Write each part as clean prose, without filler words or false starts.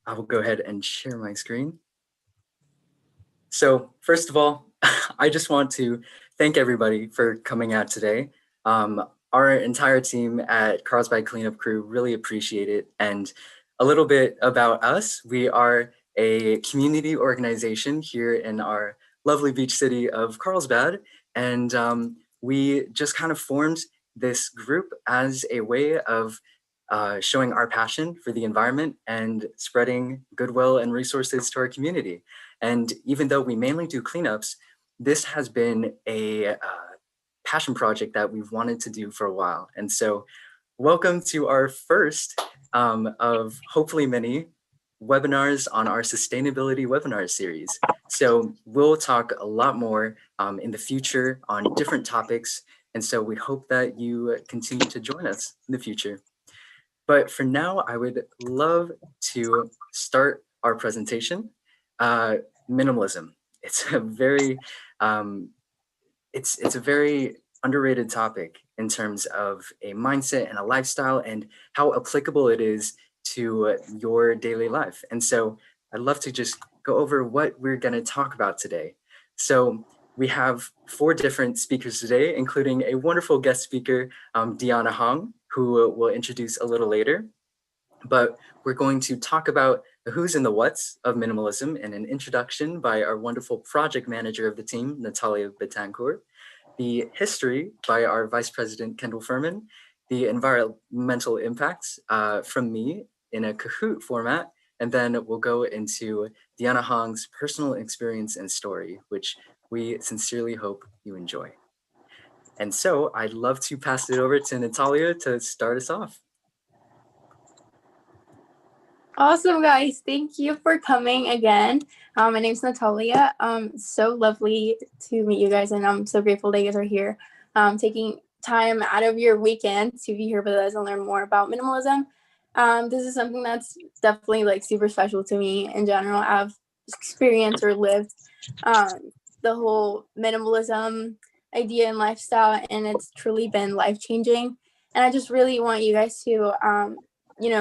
I will go ahead and share my screen. So first of all, I just want to thank everybody for coming out today. Our entire team at Carlsbad Cleanup Crew really appreciate it. And a little bit about us, we are a community organization here in our lovely beach city of Carlsbad. And we just kind of formed this group as a way of showing our passion for the environment and spreading goodwill and resources to our community. And even though we mainly do cleanups, this has been a passion project that we've wanted to do for a while. And so welcome to our first of hopefully many webinars on our sustainability webinar series. So we'll talk a lot more in the future on different topics. And so we hope that you continue to join us in the future. But for now, I would love to start our presentation. Minimalism. It's a very, it's a very underrated topic in terms of a mindset and a lifestyle and how applicable it is to your daily life. And so I'd love to just go over what we're going to talk about today. So we have 4 different speakers today, including a wonderful guest speaker, Deanna Hong, who we'll introduce a little later. But we're going to talk about the who's and the what's of minimalism in an introduction by our wonderful project manager of the team, Natalia Betancourt, the history by our Vice President, Kendall Furman, the environmental impacts from me in a Kahoot format, and then we'll go into Deanna Hong's personal experience and story, which we sincerely hope you enjoy. And so I'd love to pass it over to Natalia to start us off. Awesome, guys. Thank you for coming again. My name's Natalia. So lovely to meet you guys, and I'm so grateful that you guys are here, taking time out of your weekend to be here with us and learn more about minimalism. This is something that's definitely like super special to me in general. I've experienced or lived the whole minimalism idea and lifestyle, and it's truly been life-changing. And I just really want you guys to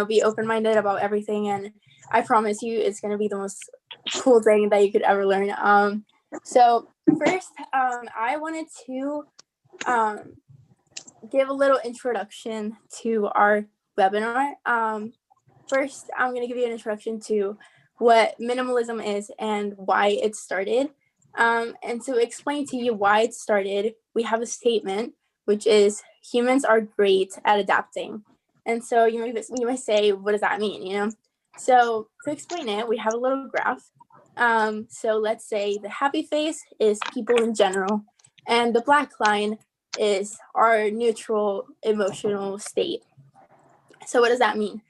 be open-minded about everything, and I promise you it's going to be the most cool thing that you could ever learn. So first, I wanted to give a little introduction to our webinar. First, I'm going to give you an introduction to what minimalism is and why it started. And to explain to you why it started, we have a statement, which is humans are great at adapting. And so you might say, what does that mean? So to explain it, we have a little graph. So let's say the happy face is people in general, and the black line is our neutral emotional state. So what does that mean?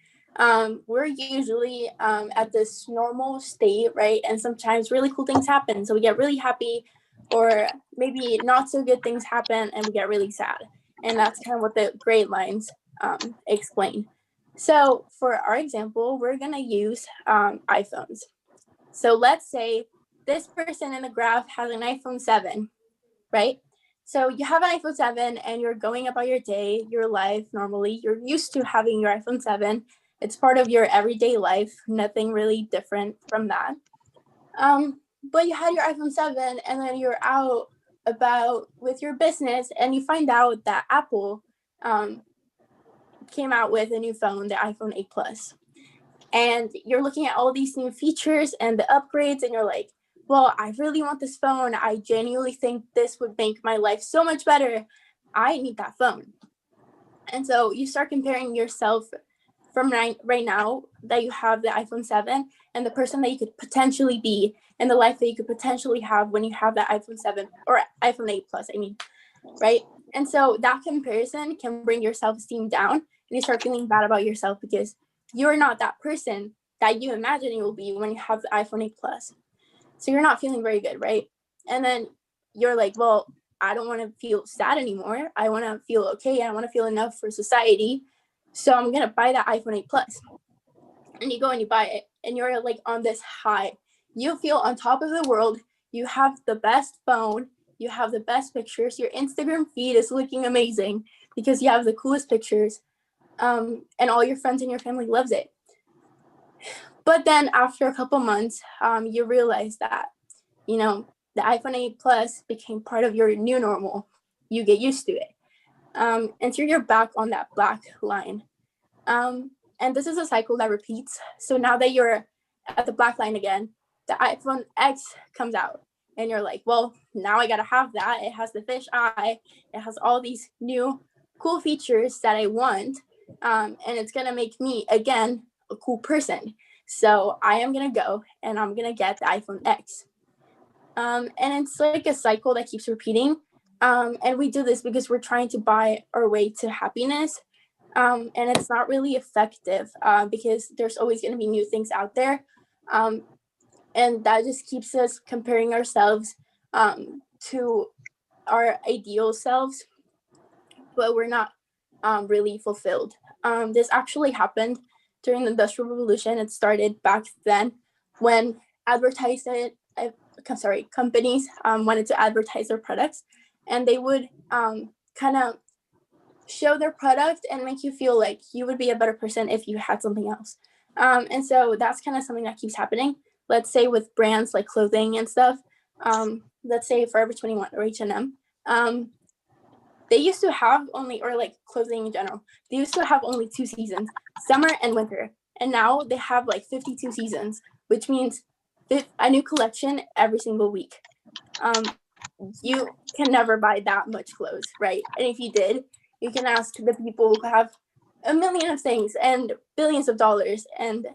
We're usually at this normal state, right? And sometimes really cool things happen. So we get really happy, or maybe not so good things happen and we get really sad. And that's kind of what the gray lines explain. So for our example, we're going to use iPhones. So let's say this person in the graph has an iPhone 7, right? So you have an iPhone 7 and you're going about your day, your life normally. You're used to having your iPhone 7. It's part of your everyday life, nothing really different from that. But you had your iPhone 7 and then you're out about with your business and you find out that Apple came out with a new phone, the iPhone 8 Plus. And you're looking at all these new features and the upgrades and you're like, well, I really want this phone. I genuinely think this would make my life so much better. I need that phone. And so you start comparing yourself from right now that you have the iPhone 7 and the person that you could potentially be and the life that you could potentially have when you have that iPhone 7 or iPhone 8 Plus, right? And so that comparison can bring your self-esteem down and you start feeling bad about yourself because you're not that person that you imagine you will be when you have the iPhone 8 Plus. So you're not feeling very good, right? And then you're like, well, I don't want to feel sad anymore. I want to feel okay. I want to feel enough for society. So I'm going to buy that iPhone 8 Plus. And you go and you buy it. And you're like on this high. You feel on top of the world. You have the best phone. You have the best pictures. Your Instagram feed is looking amazing because you have the coolest pictures. And all your friends and your family loves it. But then after a couple months, you realize that, you know, the iPhone 8 Plus became part of your new normal. You get used to it. And so you're back on that black line. And this is a cycle that repeats. So now that you're at the black line again, the iPhone X comes out. And you're like, well, now I gotta have that. It has the fish eye. It has all these new cool features that I want. And it's gonna make me, again, a cool person. So I am gonna go and I'm gonna get the iPhone X. And it's like a cycle that keeps repeating. And we do this because we're trying to buy our way to happiness. And it's not really effective because there's always going to be new things out there. And that just keeps us comparing ourselves to our ideal selves, but we're not really fulfilled. This actually happened during the Industrial Revolution. It started back then when companies wanted to advertise their products, and they would kind of show their product and make you feel like you would be a better person if you had something else. And so that's kind of something that keeps happening. Let's say with brands like clothing and stuff, let's say Forever 21 or H&M, they used to have only, or like clothing in general, they used to have only 2 seasons, summer and winter. And now they have like 52 seasons, which means a new collection every single week. You can never buy that much clothes, right? And if you did, you can ask the people who have a million of things and billions of dollars. And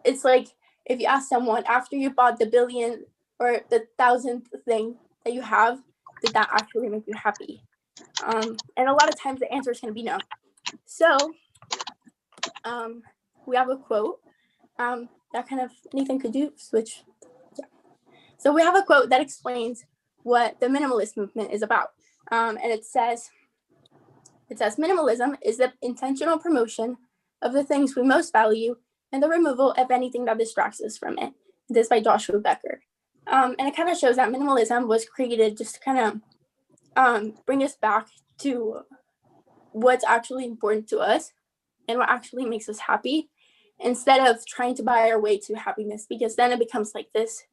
it's like, if you ask someone after you bought the billion or the 1,000th thing that you have, did that actually make you happy? And a lot of times the answer is going to be no. So we have a quote that kind of, Nathan, could you switch? Yeah. So we have a quote that explains what the minimalist movement is about. And it says, minimalism is the intentional promotion of the things we most value and the removal of anything that distracts us from it. This by Joshua Becker. And it kind of shows that minimalism was created just to kind of bring us back to what's actually important to us and what actually makes us happy, instead of trying to buy our way to happiness, because then it becomes like this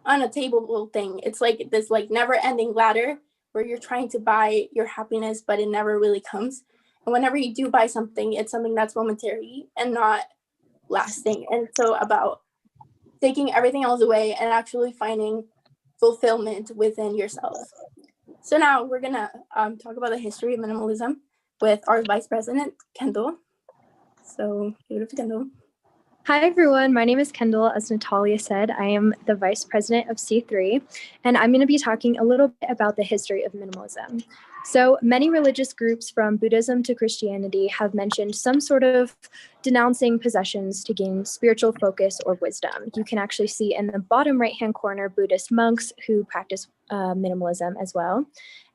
unattainable thing. It's like this like never-ending ladder where you're trying to buy your happiness, but it never really comes. And whenever you do buy something, it's something that's momentary and not lasting. And so about taking everything else away and actually finding fulfillment within yourself. So now we're gonna talk about the history of minimalism with our Vice President, Kendall. So give it up to Kendall. Hi, everyone. My name is Kendall. As Natalia said, I am the Vice President of C3, and I'm going to be talking a little bit about the history of minimalism. So many religious groups from Buddhism to Christianity have mentioned some sort of denouncing possessions to gain spiritual focus or wisdom. You can actually see in the bottom right-hand corner Buddhist monks who practice minimalism as well.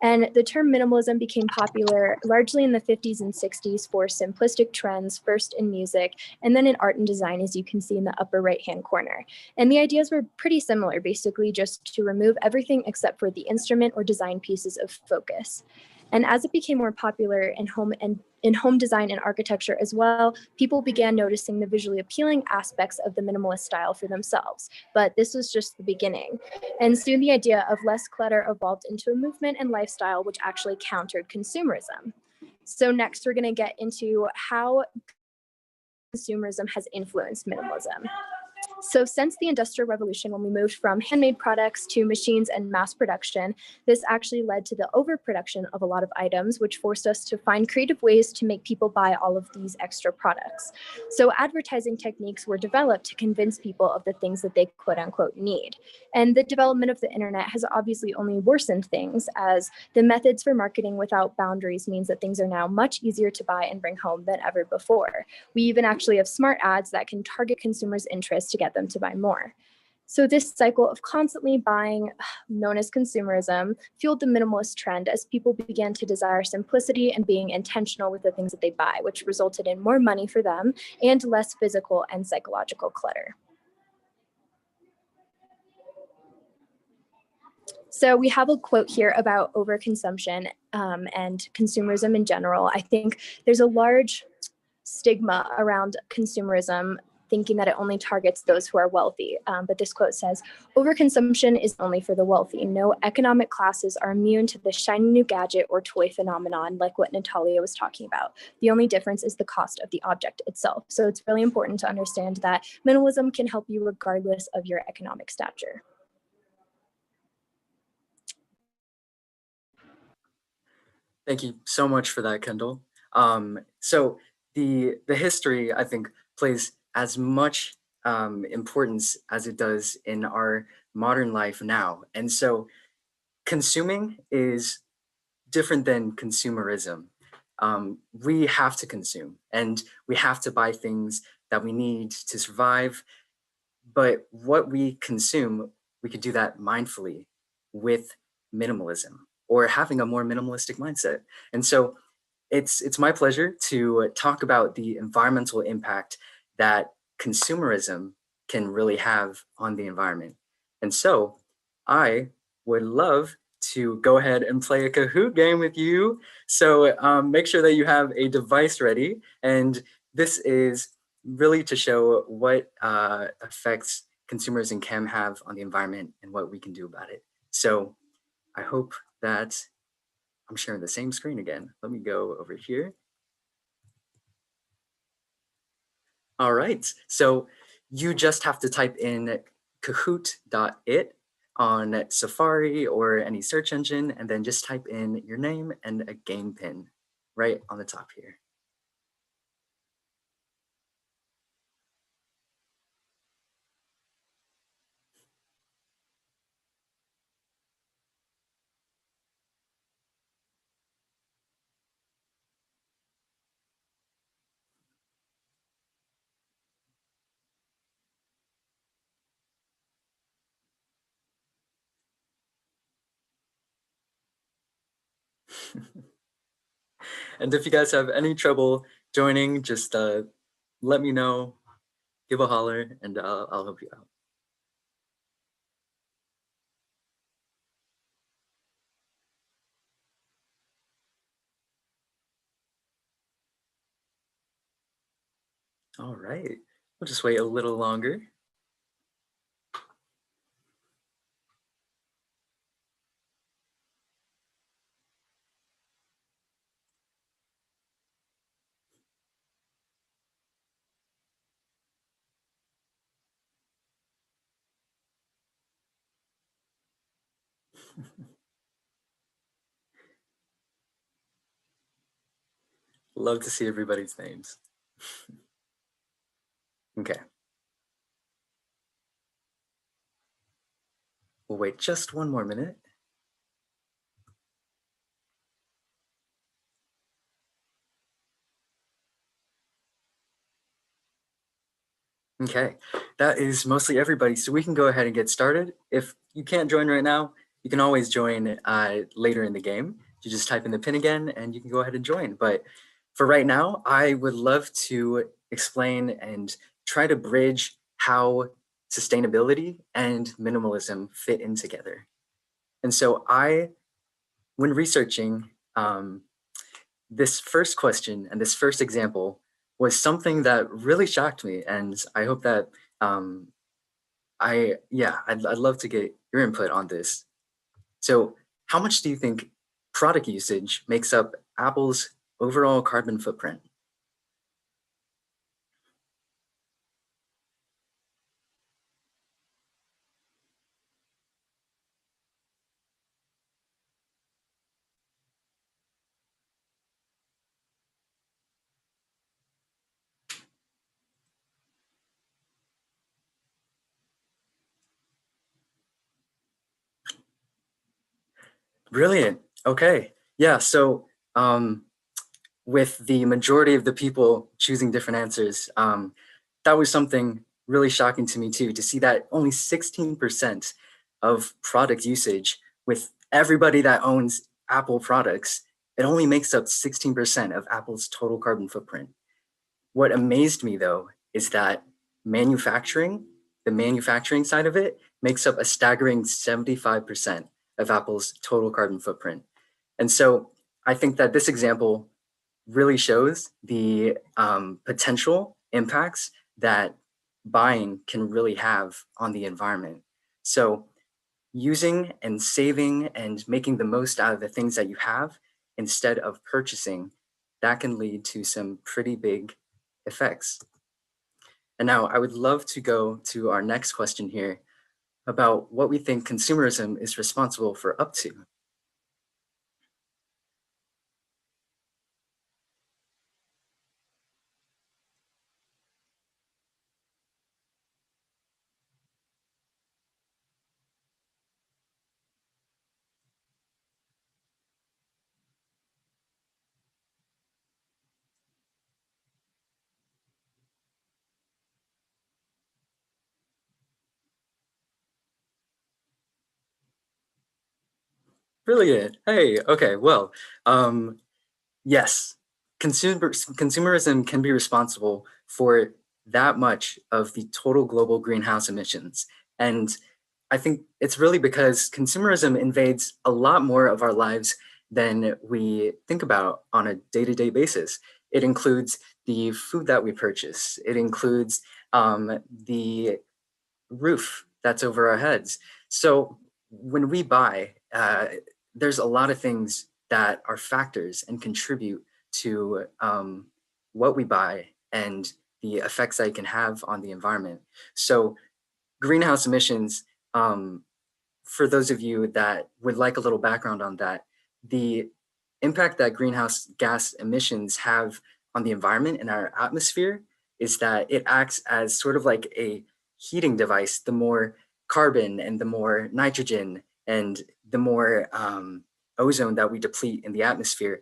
And the term minimalism became popular largely in the 50s and 60s for simplistic trends, first in music, and then in art and design, as you can see in the upper right-hand corner. And the ideas were pretty similar, basically just to remove everything except for the instrument or design pieces of focus. And as it became more popular in home design and architecture as well, people began noticing the visually appealing aspects of the minimalist style for themselves. But this was just the beginning. And soon the idea of less clutter evolved into a movement and lifestyle which actually countered consumerism. So next we're going to get into how consumerism has influenced minimalism. So since the Industrial Revolution, when we moved from handmade products to machines and mass production, this actually led to the overproduction of a lot of items, which forced us to find creative ways to make people buy all of these extra products. So advertising techniques were developed to convince people of the things that they quote unquote need. And the development of the internet has obviously only worsened things, as the methods for marketing without boundaries means that things are now much easier to buy and bring home than ever before. We even actually have smart ads that can target consumers' interests to get them to buy more. So this cycle of constantly buying, known as consumerism, fueled the minimalist trend as people began to desire simplicity and being intentional with the things that they buy, which resulted in more money for them and less physical and psychological clutter. So we have a quote here about overconsumption and consumerism in general. I think there's a large stigma around consumerism, thinking that it only targets those who are wealthy. But this quote says, "Overconsumption is only for the wealthy. No economic classes are immune to the shiny new gadget or toy phenomenon," like what Natalia was talking about. The only difference is the cost of the object itself. So it's really important to understand that minimalism can help you regardless of your economic stature. Thank you so much for that, Kendall. So the history, I think, plays as much importance as it does in our modern life now. And so consuming is different than consumerism. We have to consume and we have to buy things that we need to survive. But what we consume, we could do that mindfully with minimalism or having a more minimalistic mindset. And so it's my pleasure to talk about the environmental impact that consumerism can really have on the environment. And so I would love to go ahead and play a Kahoot game with you. So make sure that you have a device ready. And this is really to show what effects consumerism can have on the environment and what we can do about it. So I hope that I'm sharing the same screen again. Let me go over here. All right, so you just have to type in kahoot.it on Safari or any search engine, and then just type in your name and a game pin right on the top here. And if you guys have any trouble joining, just let me know, give a holler, and I'll help you out. All right, we'll just wait a little longer. Love to see everybody's names. Okay. We'll wait just one more minute. Okay, that is mostly everybody. So we can go ahead and get started. If you can't join right now, you can always join later in the game. You just type in the pin again and you can go ahead and join. But for right now, I would love to explain and try to bridge how sustainability and minimalism fit in together. And so when researching this first question and this first example was something that really shocked me, and I hope that I'd love to get your input on this. So, how much do you think product usage makes up Apple's overall carbon footprint? Brilliant. Okay. Yeah. So, with the majority of the people choosing different answers, that was something really shocking to me too, to see that only 16% of product usage with everybody that owns Apple products, it only makes up 16% of Apple's total carbon footprint. What amazed me though, is that the manufacturing side of it makes up a staggering 75% of Apple's total carbon footprint. And so I think that this example really shows the potential impacts that buying can really have on the environment. So using and saving and making the most out of the things that you have instead of purchasing, that can lead to some pretty big effects. And now I would love to go to our next question here about what we think consumerism is responsible for up to. Brilliant. Hey, okay, well, yes, consumerism can be responsible for that much of the total global greenhouse emissions. And I think it's really because consumerism invades a lot more of our lives than we think about on a day-to-day basis. It includes the food that we purchase. It includes the roof that's over our heads. So when we buy, there's a lot of things that are factors and contribute to what we buy and the effects that it can have on the environment. So greenhouse emissions, for those of you that would like a little background on that, the impact that greenhouse gas emissions have on the environment and our atmosphere is that it acts as sort of like a heating device. The more carbon and the more nitrogen and the more ozone that we deplete in the atmosphere,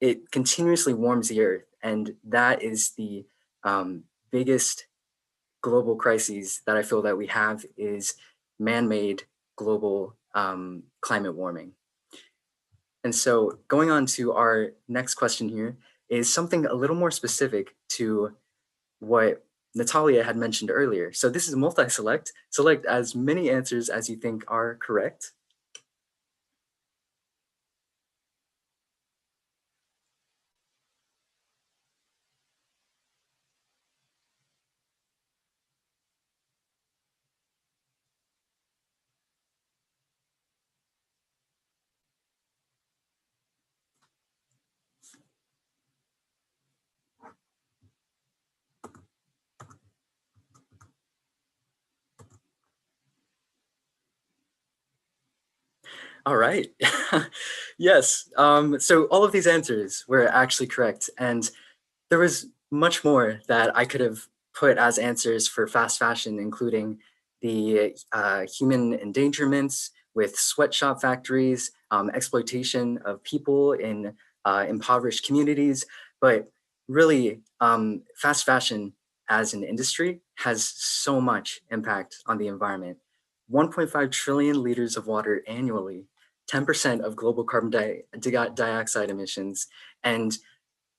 it continuously warms the earth. And that is the biggest global crises that I feel that we have is man-made global climate warming. And so going on to our next question here is something a little more specific to what Natalia had mentioned earlier. So this is multi-select. Select as many answers as you think are correct. All right. Yes. So all of these answers were actually correct. And there was much more that I could have put as answers for fast fashion, including the human endangerments with sweatshop factories, exploitation of people in impoverished communities. But really, fast fashion as an industry has so much impact on the environment. 1.5 trillion liters of water annually, 10% of global carbon dioxide emissions. And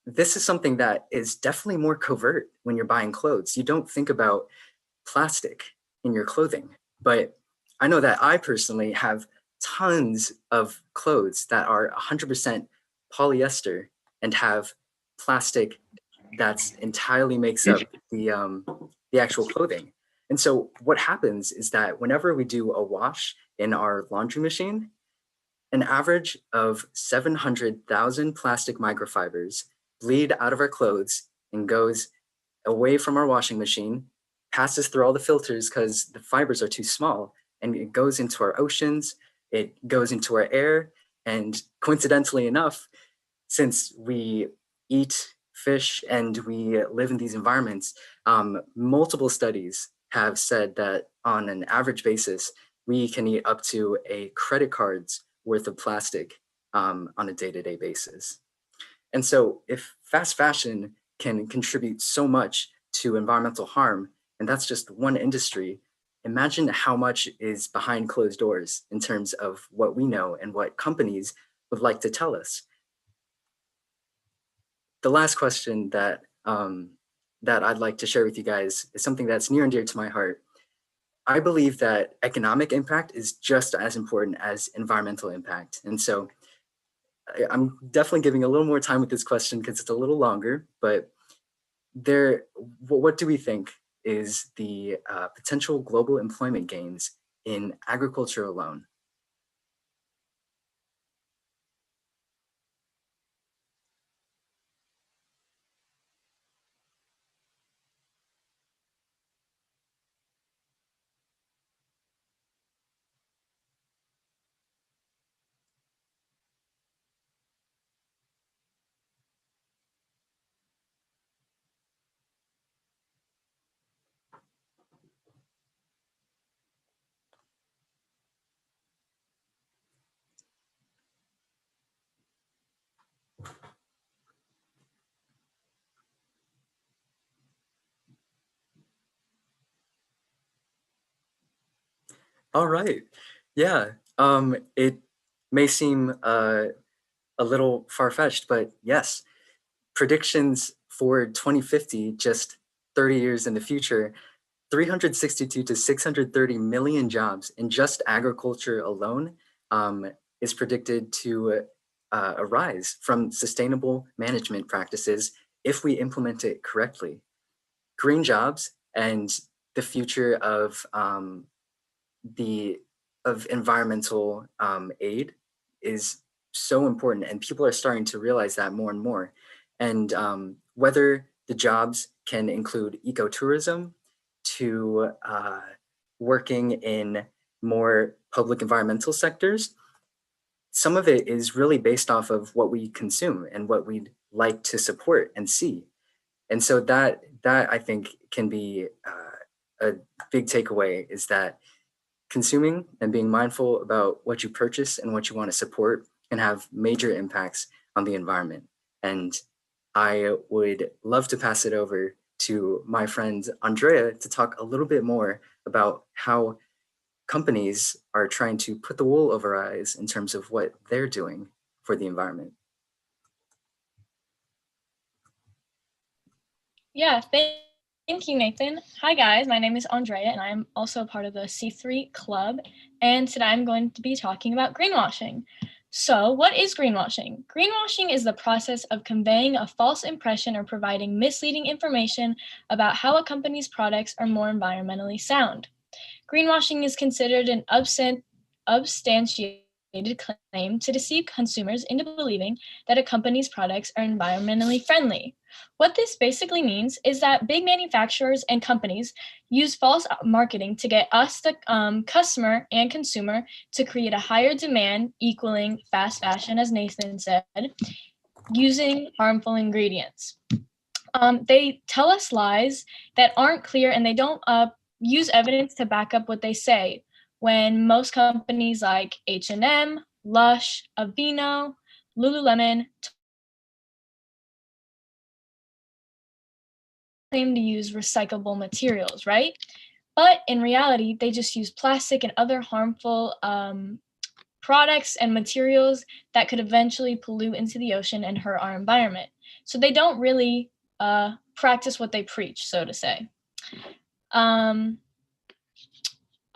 this is something that is definitely more covert when you're buying clothes. You don't think about plastic in your clothing, but I know that I personally have tons of clothes that are 100% polyester and have plastic that's entirely makes up the actual clothing. And so what happens is that whenever we do a wash in our laundry machine, an average of 700,000 plastic microfibers bleed out of our clothes and goes away from our washing machine, passes through all the filters because the fibers are too small, and it goes into our oceans, it goes into our air, and coincidentally enough, since we eat fish and we live in these environments, multiple studies have said that on an average basis, we can eat up to a credit card's worth of plastic on a day-to-day basis. And so if fast fashion can contribute so much to environmental harm, and that's just one industry, imagine how much is behind closed doors in terms of what we know and what companies would like to tell us. The last question that I'd like to share with you guys is something that's near and dear to my heart. I believe that economic impact is just as important as environmental impact. And so I'm definitely giving a little more time with this question because it's a little longer, but what do we think is the potential global employment gains in agriculture alone? All right. Yeah. It may seem a little far-fetched, but yes, predictions for 2050, just 30 years in the future, 362 to 630 million jobs in just agriculture alone is predicted to arise from sustainable management practices if we implement it correctly. Green jobs and the future of the environmental aid is so important, and people are starting to realize that more and more. And whether the jobs can include ecotourism to working in more public environmental sectors, some of it is really based off of what we consume and what we'd like to support and see. And so that I think can be a big takeaway, is that consuming and being mindful about what you purchase and what you want to support can have major impacts on the environment. And I would love to pass it over to my friend Andrea to talk a little bit more about how companies are trying to put the wool over our eyes in terms of what they're doing for the environment. Yeah, thank you, Nathan. Hi, guys. My name is Andrea, and I'm also part of the C3 Club. And today I'm going to be talking about greenwashing. So, what is greenwashing? Greenwashing is the process of conveying a false impression or providing misleading information about how a company's products are more environmentally sound. Greenwashing is considered an substantiated claim to deceive consumers into believing that a company's products are environmentally friendly. What this basically means is that big manufacturers and companies use false marketing to get us, the customer and consumer, to create a higher demand equaling fast fashion, as Nathan said, using harmful ingredients. They tell us lies that aren't clear, and they don't use evidence to back up what they say, when most companies like H&M, Lush, Aveeno, Lululemon claim to use recyclable materials, right? But in reality, they just use plastic and other harmful products and materials that could eventually pollute into the ocean and hurt our environment. So they don't really practice what they preach, so to say. A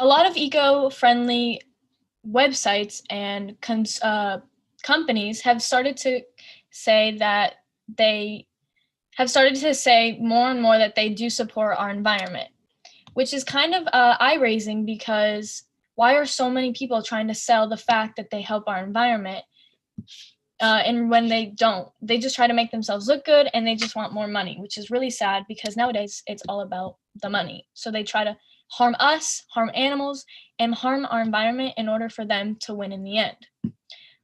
lot of eco-friendly websites and companies have started to say that they have started to say more and more that they do support our environment, which is kind of eye-raising, because why are so many people trying to sell the fact that they help our environment? And when they don't, they just try to make themselves look good, and they just want more money, which is really sad, because nowadays it's all about the money. So they try to harm us, harm animals, and harm our environment in order for them to win in the end.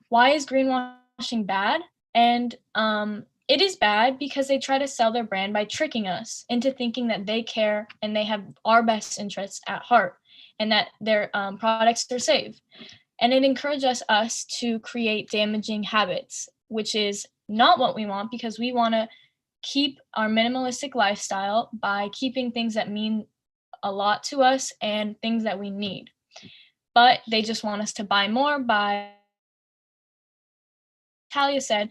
Why is greenwashing bad? And it is bad because they try to sell their brand by tricking us into thinking that they care and they have our best interests at heart, and that their products are safe. And it encourages us to create damaging habits, which is not what we want, because we want to keep our minimalistic lifestyle by keeping things that mean a lot to us and things that we need. But they just want us to buy more by, Talia said,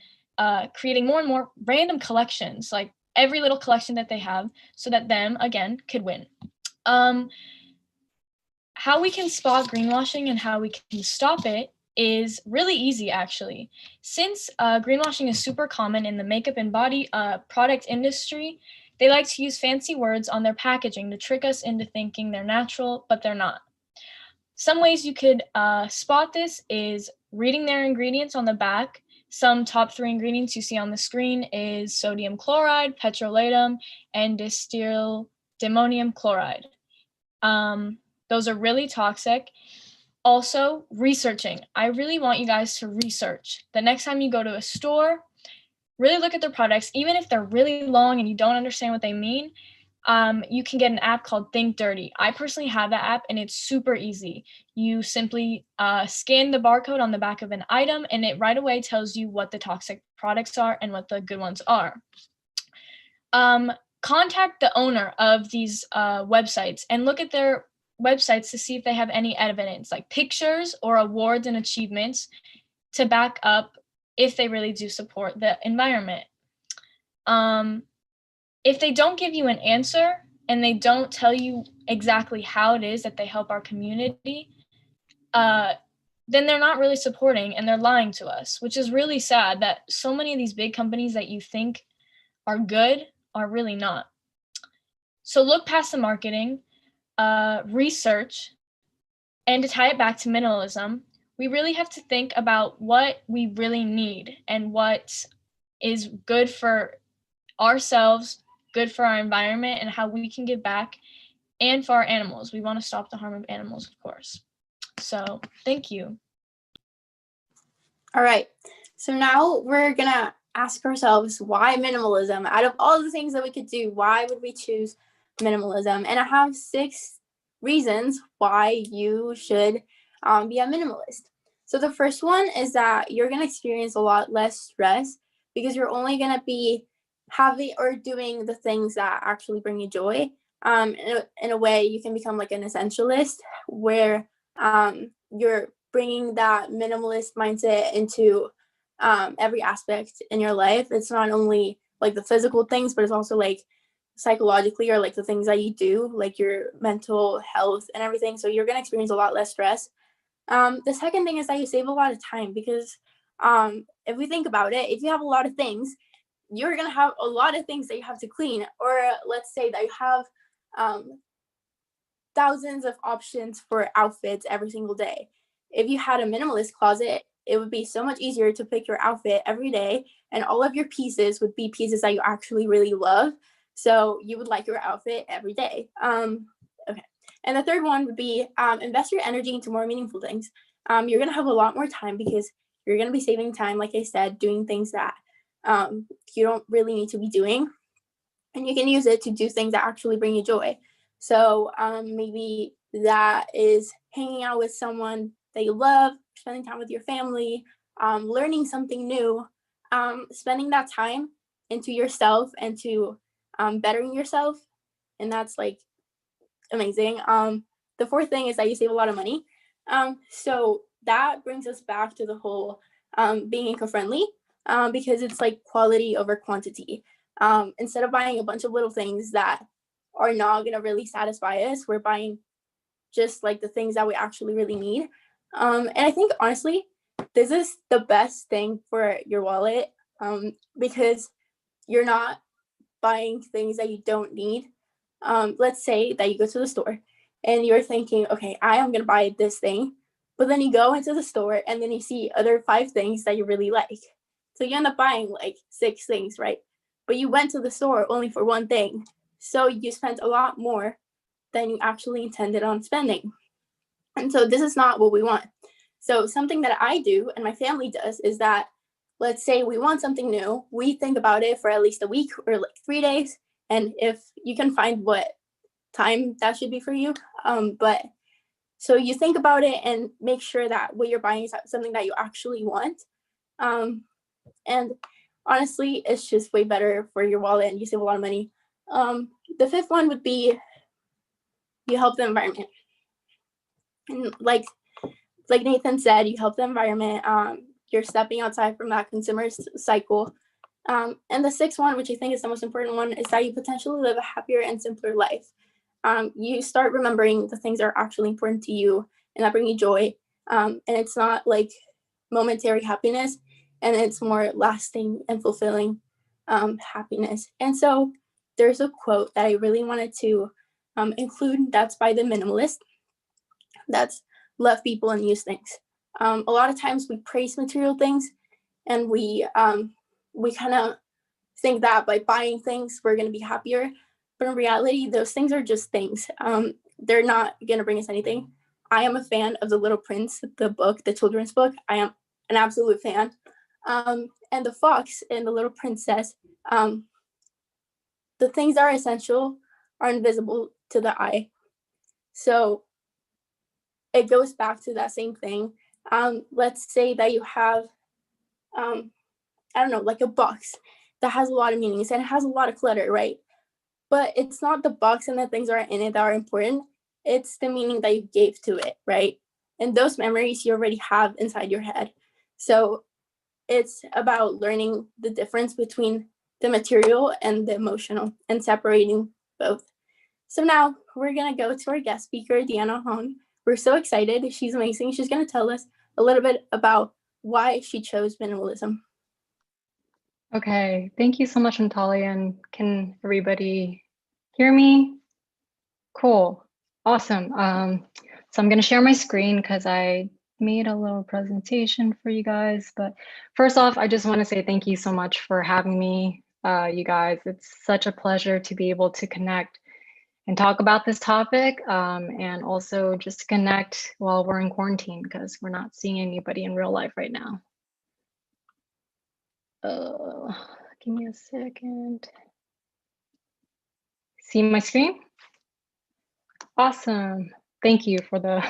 creating more and more random collections, like every little collection that they have, so that them, again, could win. How we can spot greenwashing and how we can stop it is really easy, actually. Since greenwashing is super common in the makeup and body product industry, they like to use fancy words on their packaging to trick us into thinking they're natural, but they're not. Some ways you could spot this is reading their ingredients on the back. Some top 3 ingredients you see on the screen is sodium chloride, petrolatum, and distilled-ammonium chloride. Those are really toxic. Also, researching. I really want you guys to research. The next time you go to a store, really look at their products. Even if they're really long and you don't understand what they mean, you can get an app called Think Dirty. I personally have that app and it's super easy. You simply scan the barcode on the back of an item and it right away tells you what the toxic products are and what the good ones are. Contact the owner of these websites and look at their websites to see if they have any evidence, like pictures or awards and achievements to back up if they really do support the environment. If they don't give you an answer and they don't tell you exactly how it is that they help our community, then they're not really supporting and they're lying to us, which is really sad that so many of these big companies that you think are good are really not. So look past the marketing, research, and to tie it back to minimalism, we really have to think about what we really need and what is good for ourselves, good for our environment, and how we can give back, and for our animals. We want to stop the harm of animals, of course. So thank you. All right, so now we're gonna ask ourselves, why minimalism? Out of all the things that we could do, why would we choose minimalism? And I have 6 reasons why you should be a minimalist. So the first one is that you're gonna experience a lot less stress because you're only gonna be having or doing the things that actually bring you joy. In a way, you can become like an essentialist where you're bringing that minimalist mindset into every aspect in your life. It's not only like the physical things, but it's also like psychologically, or like the things that you do, like your mental health and everything. So you're going to experience a lot less stress. The second thing is that you save a lot of time because if we think about it, if you have a lot of things, you're going to have a lot of things that you have to clean. Or let's say that you have thousands of options for outfits every single day. If you had a minimalist closet, it would be so much easier to pick your outfit every day, and all of your pieces would be pieces that you actually really love. So you would like your outfit every day. Okay. And the third one would be invest your energy into more meaningful things. You're going to have a lot more time because you're going to be saving time, like I said, doing things that you don't really need to be doing. And you can use it to do things that actually bring you joy. So maybe that is hanging out with someone that you love, spending time with your family, learning something new, spending that time into yourself and to bettering yourself. And that's like amazing. The fourth thing is that you save a lot of money. So that brings us back to the whole being eco-friendly because it's like quality over quantity. Instead of buying a bunch of little things that are not going to really satisfy us, we're buying just like the things that we actually really need. And I think honestly, this is the best thing for your wallet because you're not buying things that you don't need. Let's say that you go to the store and you're thinking, okay, I am going to buy this thing. But then you go into the store and then you see other 5 things that you really like. So you end up buying like 6 things, right? But you went to the store only for one thing. So you spent a lot more than you actually intended on spending. And so this is not what we want. So something that I do and my family does is that, let's say we want something new, we think about it for at least a week or like 3 days. And if you can find what time that should be for you. But so you think about it and make sure that what you're buying is something that you actually want. And honestly, it's just way better for your wallet and you save a lot of money. The fifth one would be you help the environment. And like Nathan said, you help the environment. You're stepping outside from that consumerist cycle. And the sixth one, which I think is the most important one, is that you potentially live a happier and simpler life. You start remembering the things that are actually important to you and that bring you joy. And it's not like momentary happiness, and it's more lasting and fulfilling happiness. And so there's a quote that I really wanted to include that's by the minimalist. That's love people and use things. A lot of times we praise material things, and we kind of think that by buying things we're going to be happier, but in reality those things are just things. They're not going to bring us anything. I am a fan of The Little Prince, the book, the children's book. I am an absolute fan. And the fox in The Little Princess, the things that are essential are invisible to the eye. So it goes back to that same thing. Let's say that you have, I don't know, like a box that has a lot of meanings and it has a lot of clutter, right? But it's not the box and the things that are in it that are important. It's the meaning that you gave to it, right? And those memories you already have inside your head. So it's about learning the difference between the material and the emotional and separating both. So now we're going to go to our guest speaker, Deanna Hong. We're so excited. She's amazing. She's going to tell us a little bit about why she chose minimalism. Okay, thank you so much, Natalia. And can everybody hear me? Cool, awesome. So I'm going to share my screen because I made a little presentation for you guys. But first off, I just want to say thank you so much for having me, you guys. It's such a pleasure to be able to connect and talk about this topic, and also just to connect while we're in quarantine because we're not seeing anybody in real life right now. Give me a second. See my screen? Awesome. Thank you for the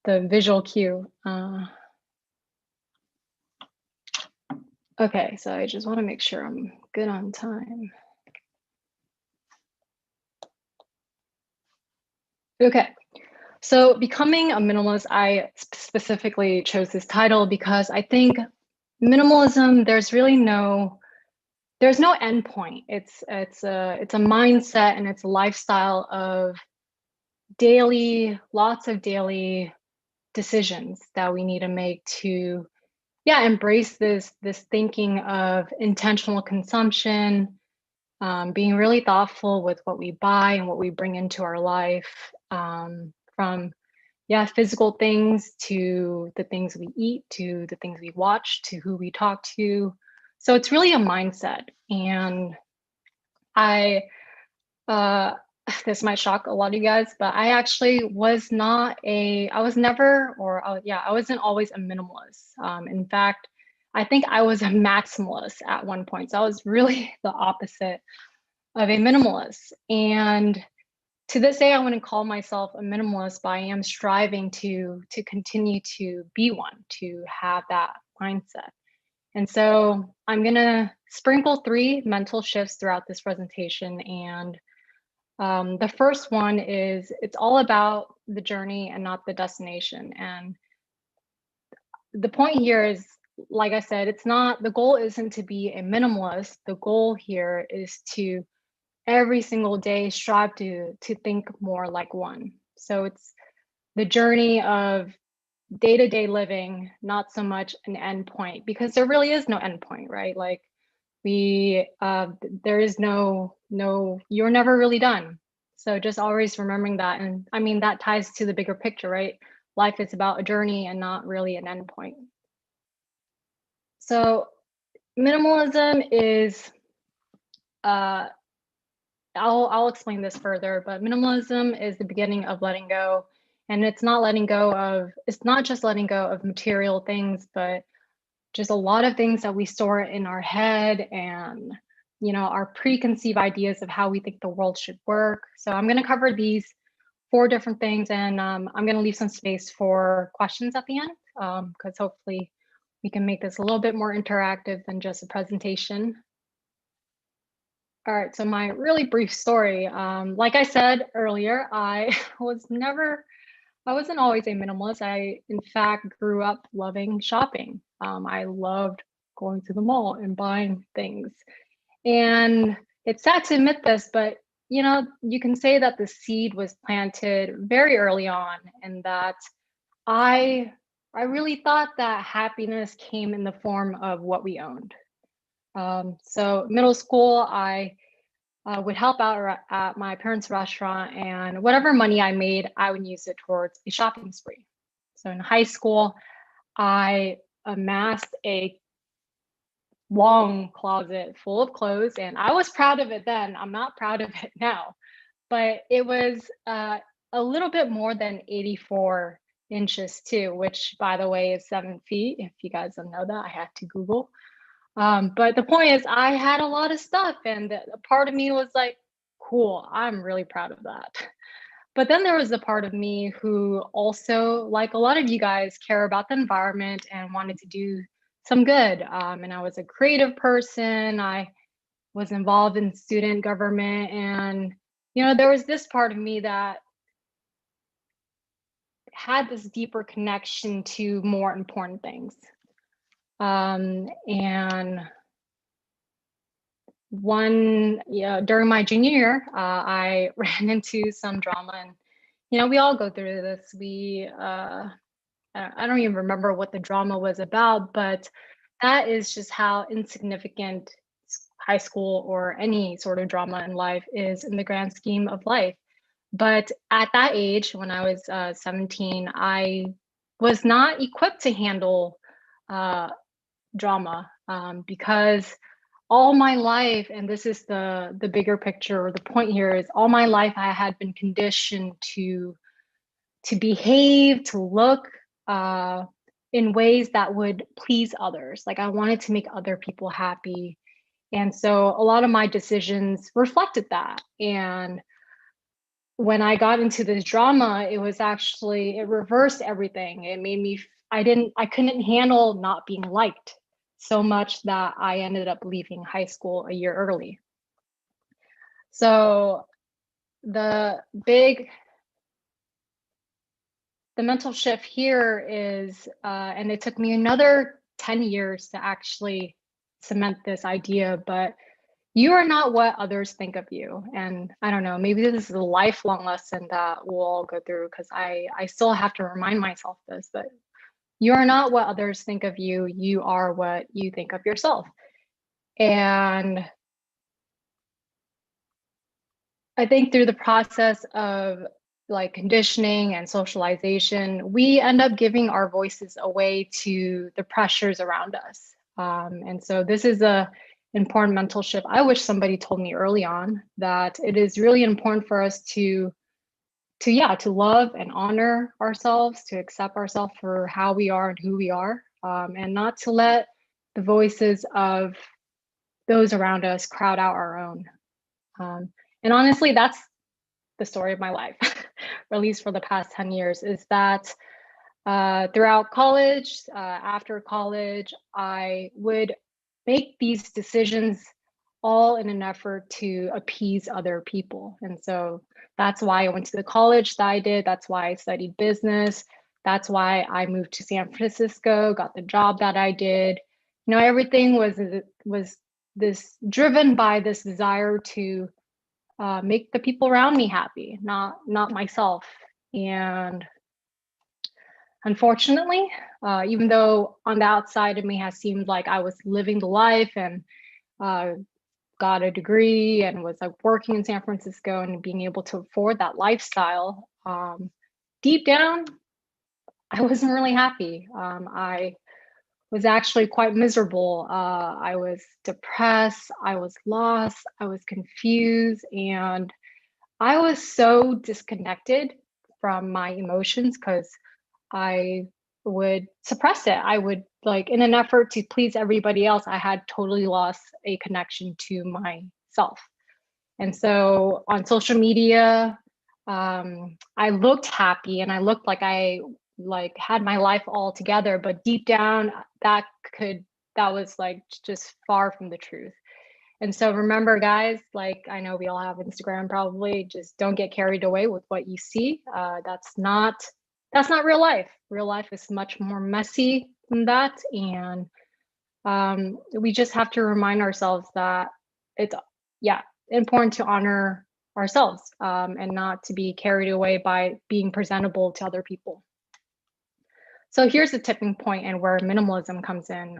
visual cue. Okay, so I just want to make sure I'm good on time. Okay, so becoming a minimalist, I specifically chose this title because I think minimalism, there's no end point. It's a mindset and it's a lifestyle of lots of daily decisions that we need to make to embrace this thinking of intentional consumption, being really thoughtful with what we buy and what we bring into our life, from physical things to the things we eat, to the things we watch, to who we talk to. So it's really a mindset. And this might shock a lot of you guys, but I actually wasn't always a minimalist. In fact, I think I was a maximalist at one point. So I was really the opposite of a minimalist. And to this day, I wouldn't call myself a minimalist, but I am striving to continue to be one, to have that mindset. And so I'm gonna sprinkle 3 mental shifts throughout this presentation. And the first one is it's all about the journey and not the destination. And the point here is, like I said, the goal isn't to be a minimalist. The goal here is to every single day strive to think more like one. So it's the journey of day-to-day living, not so much an end point, because there really is no end point, right? Like there is no, you're never really done. So just always remembering that. And I mean, that ties to the bigger picture, right? Life is about a journey and not really an end point. So minimalism is, I'll explain this further, but minimalism is the beginning of letting go. And it's not just letting go of material things, but just a lot of things that we store in our head and, our preconceived ideas of how we think the world should work. So I'm going to cover these 4 different things, and I'm going to leave some space for questions at the end, because hopefully we can make this a little bit more interactive than just a presentation. All right, so my really brief story. Like I said earlier, I wasn't always a minimalist. I, in fact, grew up loving shopping. I loved going to the mall and buying things. And it's sad to admit this, but you can say that the seed was planted very early on, and that I really thought that happiness came in the form of what we owned. So middle school, I would help out at my parents' restaurant, and whatever money I made, I would use it towards a shopping spree. So in high school, I amassed a long closet full of clothes, and I was proud of it then. I'm not proud of it now, but it was a little bit more than 84 inches too, which by the way is 7 feet. If you guys don't know that, I had to Google. But the point is, I had a lot of stuff, and a part of me was like, cool, I'm really proud of that. But then there was a part of me who also, like a lot of you guys, care about the environment and wanted to do some good. And I was a creative person. I was involved in student government. And, you know, there was this part of me that had this deeper connection to more important things. And during my junior year, I ran into some drama, and you know, we all go through this. I don't even remember what the drama was about, but that is just how insignificant high school or any sort of drama in life is in the grand scheme of life. But at that age, when I was 17, I was not equipped to handle drama because all my life, and this is the bigger picture, or the point here is, all my life I had been conditioned to behave, to look in ways that would please others. Like I wanted to make other people happy. And so a lot of my decisions reflected that. And when I got into this drama, it reversed everything. It made me, I couldn't handle not being liked so much that I ended up leaving high school a year early. So the mental shift here is, and it took me another 10 years to actually cement this idea, but you are not what others think of you. And I don't know, maybe this is a lifelong lesson that we'll all go through, because I still have to remind myself this, but you are not what others think of you. You are what you think of yourself. And I think through the process of like conditioning and socialization, we end up giving our voices away to the pressures around us. And so this is a important mental shift. I wish somebody told me early on that it is really important for us to love and honor ourselves, to accept ourselves for how we are and who we are, and not to let the voices of those around us crowd out our own. And honestly, that's the story of my life, or at least for the past 10 years, is that throughout college, after college, I would make these decisions all in an effort to appease other people. And so that's why I went to the college that I did. That's why I studied business. That's why I moved to San Francisco, got the job that I did. You know, everything was this driven by this desire to make the people around me happy, not myself. And unfortunately, even though on the outside it may have seemed like I was living the life and got a degree and was like working in San Francisco and being able to afford that lifestyle, deep down, I wasn't really happy. I was actually quite miserable. I was depressed, I was lost, I was confused, and I was so disconnected from my emotions because I would suppress it. I would, like, in an effort to please everybody else, I had totally lost a connection to myself. And so on social media, I looked happy and I looked like I had my life all together, but deep down that was like just far from the truth. And so remember, guys, like, I know we all have Instagram probably, just don't get carried away with what you see. That's not real life. Real life is much more messy than that. And we just have to remind ourselves that it's important to honor ourselves and not to be carried away by being presentable to other people. So here's the tipping point and where minimalism comes in.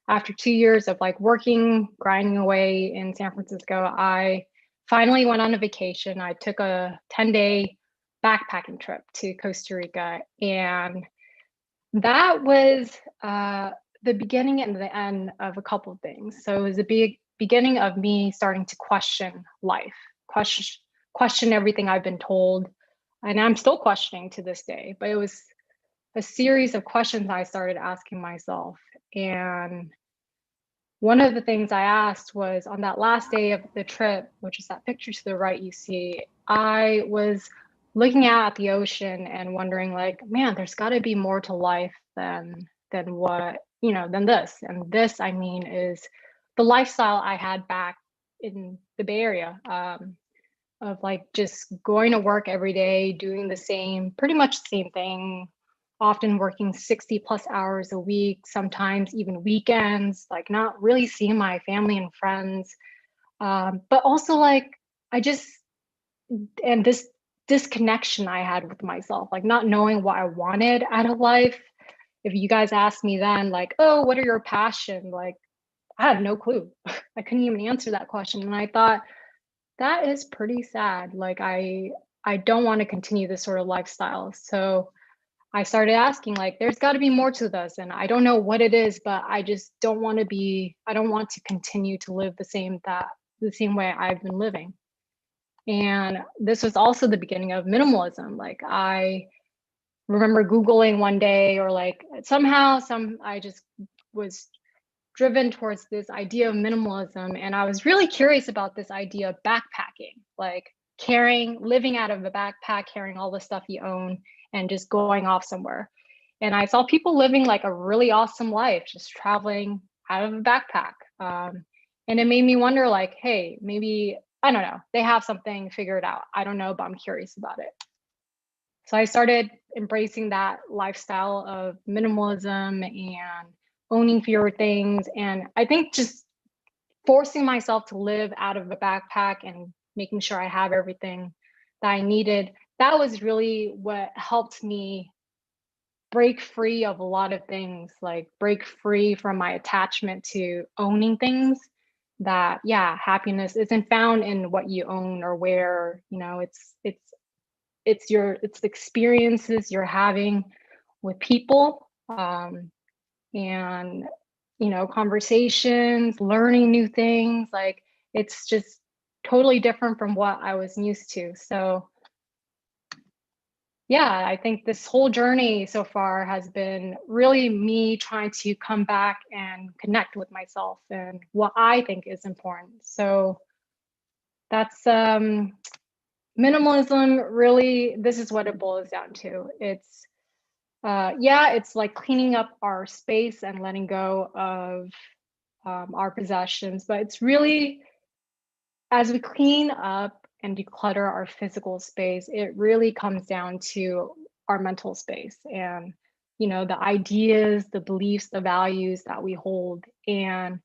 After 2 years of like working, grinding away in San Francisco, I finally went on a vacation. I took a 10-day backpacking trip to Costa Rica, and that was the beginning and the end of a couple of things. So it was a big beginning of me starting to question life, question everything I've been told, and I'm still questioning to this day. But it was a series of questions I started asking myself. And one of the things I asked was on that last day of the trip, which is that picture to the right you see, I was looking out at the ocean and wondering like, man, there's got to be more to life than what, than this. And this, I mean, is the lifestyle I had back in the Bay Area, of like just going to work every day, doing pretty much the same thing, often working 60+ hours a week, sometimes even weekends, like not really seeing my family and friends. But also like, and this disconnection I had with myself, like not knowing what I wanted out of life. If you guys asked me then, like, oh, what are your passions? Like, I had no clue. I couldn't even answer that question. And I thought, that is pretty sad. Like, I don't want to continue this sort of lifestyle. So I started asking, like, there's got to be more to this. And I don't know what it is, but I just don't want to continue to live the same way I've been living. And this was also the beginning of minimalism. Like, I remember Googling one day, or like somehow I just was driven towards this idea of minimalism. And I was really curious about this idea of backpacking, like living out of a backpack, carrying all the stuff you own and just going off somewhere. And I saw people living like a really awesome life, just traveling out of a backpack. And it made me wonder, like, hey, maybe, I don't know, they have something figured out. I don't know, but I'm curious about it. So I started embracing that lifestyle of minimalism and owning fewer things. And I think just forcing myself to live out of a backpack and making sure I have everything that I needed, that was really what helped me break free of a lot of things, like break free from my attachment to owning things. That, yeah, happiness isn't found in what you own or wear. It's the experiences you're having with people, and conversations, learning new things. Like, it's just totally different from what I was used to. So yeah, I think this whole journey so far has been really me trying to come back and connect with myself and what I think is important. So that's minimalism. Really, this is what it boils down to. It's it's like cleaning up our space and letting go of our possessions, but it's really, as we clean up and declutter our physical space, it really comes down to our mental space and the ideas, the beliefs, the values that we hold, and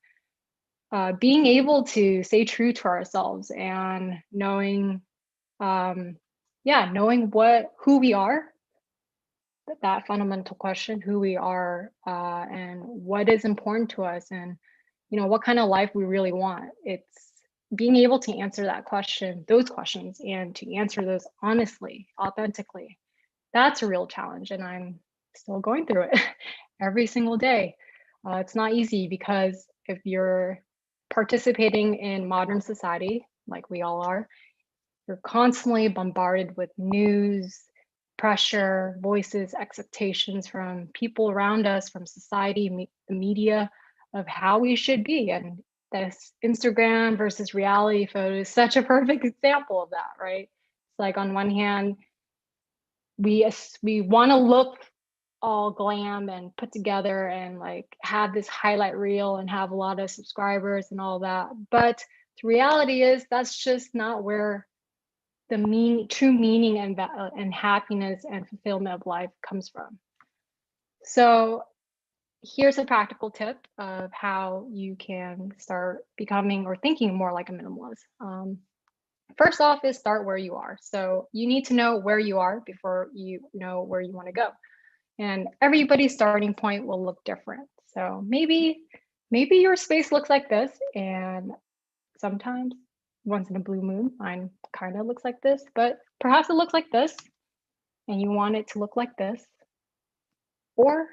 being able to stay true to ourselves and knowing who we are, that fundamental question, who we are, and what is important to us, and what kind of life we really want. It's being able to answer those questions, and to answer those honestly, authentically. That's a real challenge, and I'm still going through it every single day. It's not easy, because if you're participating in modern society, like we all are, you're constantly bombarded with news, pressure, voices, expectations from people around us, from society, the media, of how we should be. And this Instagram versus reality photo is such a perfect example of that, right? It's like, on one hand, we want to look all glam and put together and like have this highlight reel and have a lot of subscribers and all that. But the reality is that's just not where the true meaning and happiness and fulfillment of life comes from. So here's a practical tip of how you can start becoming or thinking more like a minimalist. First off is start where you are. So you need to know where you are before you know where you want to go. And everybody's starting point will look different. So maybe your space looks like this, and sometimes once in a blue moon, mine kind of looks like this, but perhaps it looks like this, and you want it to look like this. Or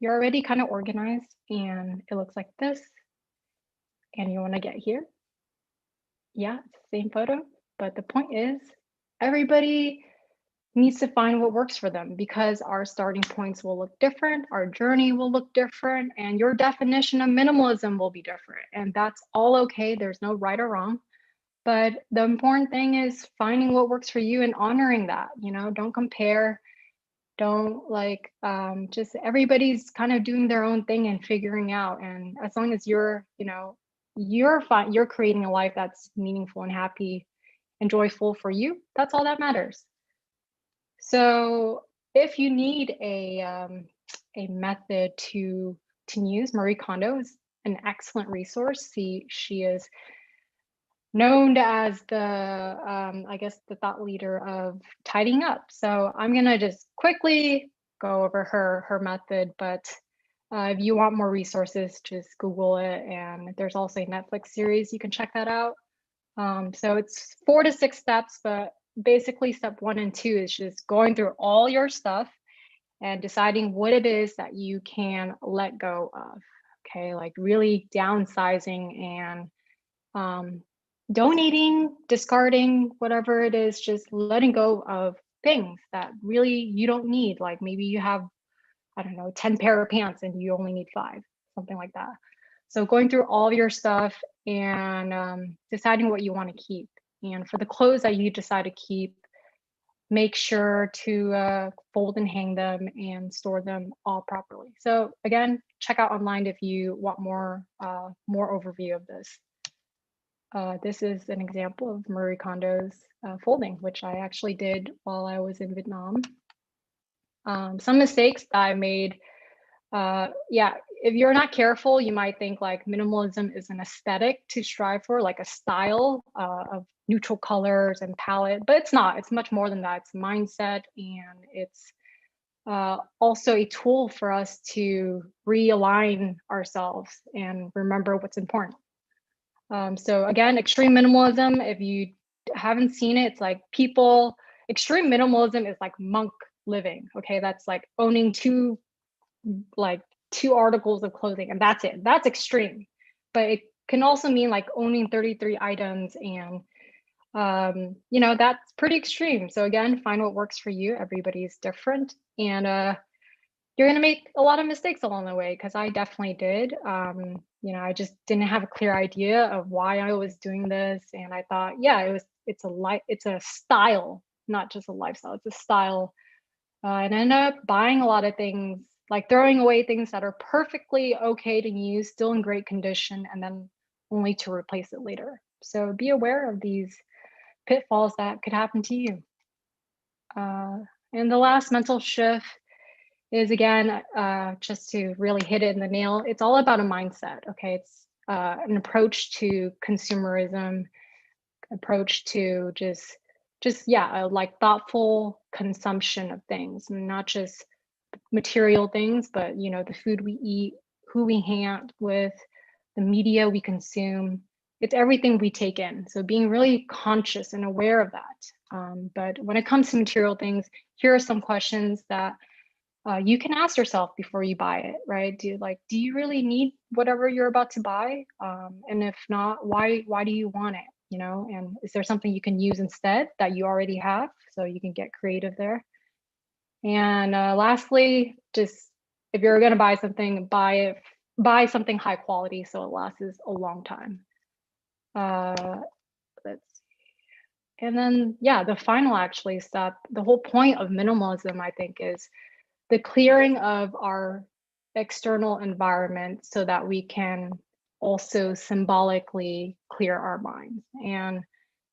you're already kind of organized and it looks like this, and you want to get here. Yeah, it's the same photo, but the point is everybody needs to find what works for them, because our starting points will look different, our journey will look different, and your definition of minimalism will be different. And that's all okay. There's no right or wrong. But the important thing is finding what works for you and honoring that. You know, don't compare. Don't like just everybody's kind of doing their own thing and figuring out. And as long as you're, you know, you're fine, you're creating a life that's meaningful and happy and joyful for you, that's all that matters. So if you need a method to use, Marie Kondo is an excellent resource. She is known as the I guess the thought leader of tidying up. So I'm gonna just quickly go over her method, but if you want more resources, just Google it, and there's also a Netflix series, you can check that out. So it's 4 to 6 steps, but basically step 1 and 2 is just going through all your stuff and deciding what it is that you can let go of. Okay, like really downsizing and donating, discarding, whatever it is, just letting go of things that really you don't need. Like maybe you have, I don't know, 10 pair of pants and you only need 5, something like that. So going through all your stuff and deciding what you want to keep. And for the clothes that you decide to keep, make sure to fold and hang them and store them all properly. So again, check out online if you want more overview of this. This is an example of Marie Kondo's folding, which I actually did while I was in Vietnam. Some mistakes that I made, yeah, if you're not careful, you might think like minimalism is an aesthetic to strive for, like a style of neutral colors and palette, but it's not. It's much more than that. It's mindset, and it's also a tool for us to realign ourselves and remember what's important. So again, extreme minimalism, if you haven't seen it, it's like extreme minimalism is like monk living. Okay, that's like owning 2 articles of clothing, and that's it. That's extreme. But it can also mean like owning 33 items, and you know, that's pretty extreme. So again, find what works for you. Everybody's different, and you're going to make a lot of mistakes along the way, because I definitely did. You know, I just didn't have a clear idea of why I was doing this, and I thought, yeah, it's a style, not just a lifestyle. It's a style, and I ended up buying a lot of things, like throwing away things that are perfectly okay to use, still in great condition, and then only to replace it later. So be aware of these pitfalls that could happen to you. And the last mental shift is, again, just to really hit it in the nail, it's all about a mindset. Okay, it's an approach to consumerism, approach to just like thoughtful consumption of things, and not just material things, but you know, the food we eat, who we hang out with, the media we consume. It's everything we take in. So being really conscious and aware of that. But when it comes to material things, here are some questions that you can ask yourself before you buy it, right? Do you really need whatever you're about to buy? And if not, why do you want it? You know, and is there something you can use instead that you already have? So you can get creative there. And lastly, just if you're going to buy something, buy something high quality so it lasts a long time. Let's see. And then, yeah, the final actually step, the whole point of minimalism, I think, is the clearing of our external environment so that we can also symbolically clear our minds. And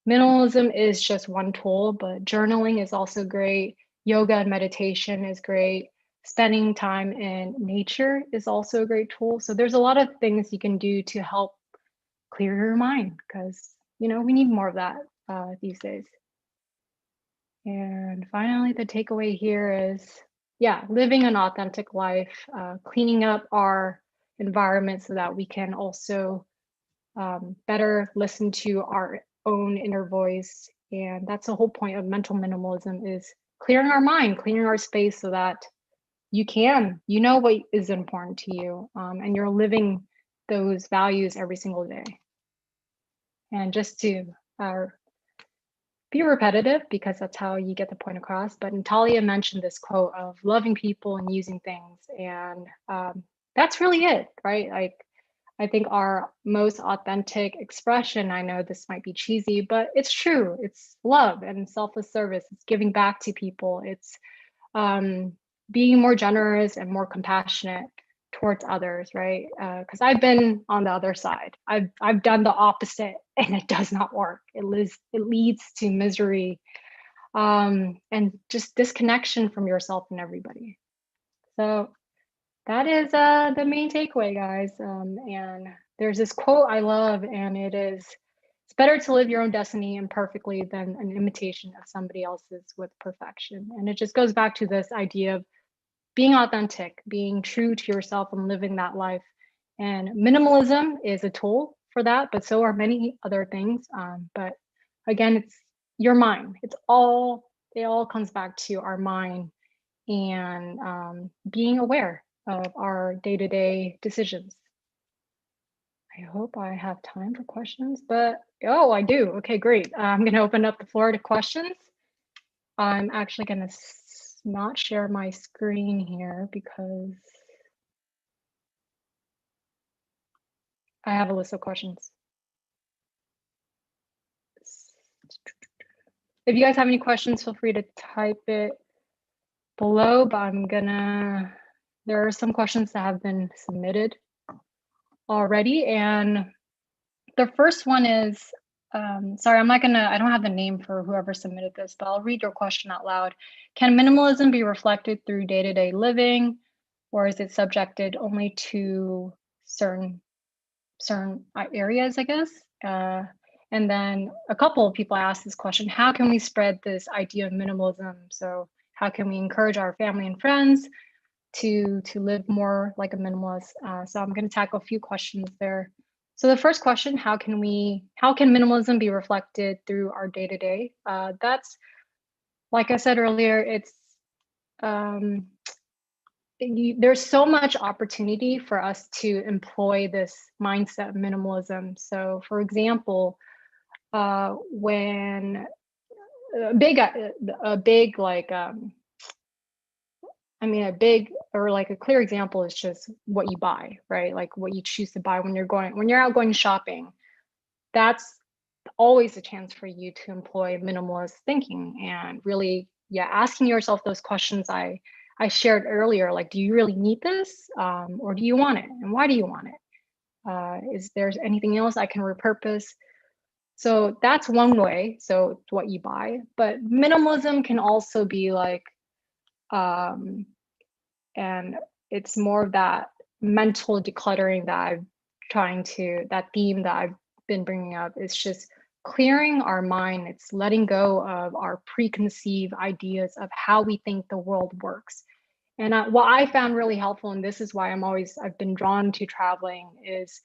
minimalism is just one tool, but journaling is also great. Yoga and meditation is great. Spending time in nature is also a great tool. So there's a lot of things you can do to help clear your mind, because you know, we need more of that these days. And finally, the takeaway here is, living an authentic life, cleaning up our environment so that we can also better listen to our own inner voice. And that's the whole point of mental minimalism, is clearing our mind, clearing our space so that you know what is important to you, and you're living those values every single day. And just to be repetitive, because that's how you get the point across, but Natalia mentioned this quote of loving people and using things, and that's really it, right? Like, I think our most authentic expression, I know this might be cheesy, but it's true. It's love and selfless service. It's giving back to people. It's being more generous and more compassionate towards others, right? Because I've been on the other side. I've done the opposite, and it does not work. It leads to misery, and just disconnection from yourself and everybody. So that is the main takeaway, guys. And there's this quote I love, and it is, it's better to live your own destiny imperfectly than an imitation of somebody else's with perfection. And it just goes back to this idea of being authentic, being true to yourself and living that life. And minimalism is a tool for that, but so are many other things. But again, it's your mind. It all comes back to our mind and being aware of our day-to-day decisions. I hope I have time for questions, but oh, I do. Okay, great. I'm going to open up the floor to questions. I'm actually going to not share my screen here because I have a list of questions. If you guys have any questions, feel free to type it below, but there are some questions that have been submitted already. And the first one is, sorry, I don't have the name for whoever submitted this, but I'll read your question out loud. Can minimalism be reflected through day-to-day living, or is it subjected only to certain areas, I guess? And then a couple of people asked this question: how can we spread this idea of minimalism? So how can we encourage our family and friends to live more like a minimalist? So I'm going to tackle a few questions there. So the first question: how can minimalism be reflected through our day-to-day? That's, like I said earlier, it's there's so much opportunity for us to employ this mindset of minimalism. So for example, when a big a clear example is just what you buy, right? Like what you choose to buy when you're out going shopping. That's always a chance for you to employ minimalist thinking and really, asking yourself those questions I shared earlier. Like, do you really need this, or do you want it, and why do you want it? Is there anything else I can repurpose? So that's one way. So it's what you buy, but minimalism can also be like, and it's more of that mental decluttering that theme that I've been bringing up. It's just clearing our mind. It's letting go of our preconceived ideas of how we think the world works. And what I found really helpful, and this is why I've been drawn to traveling, is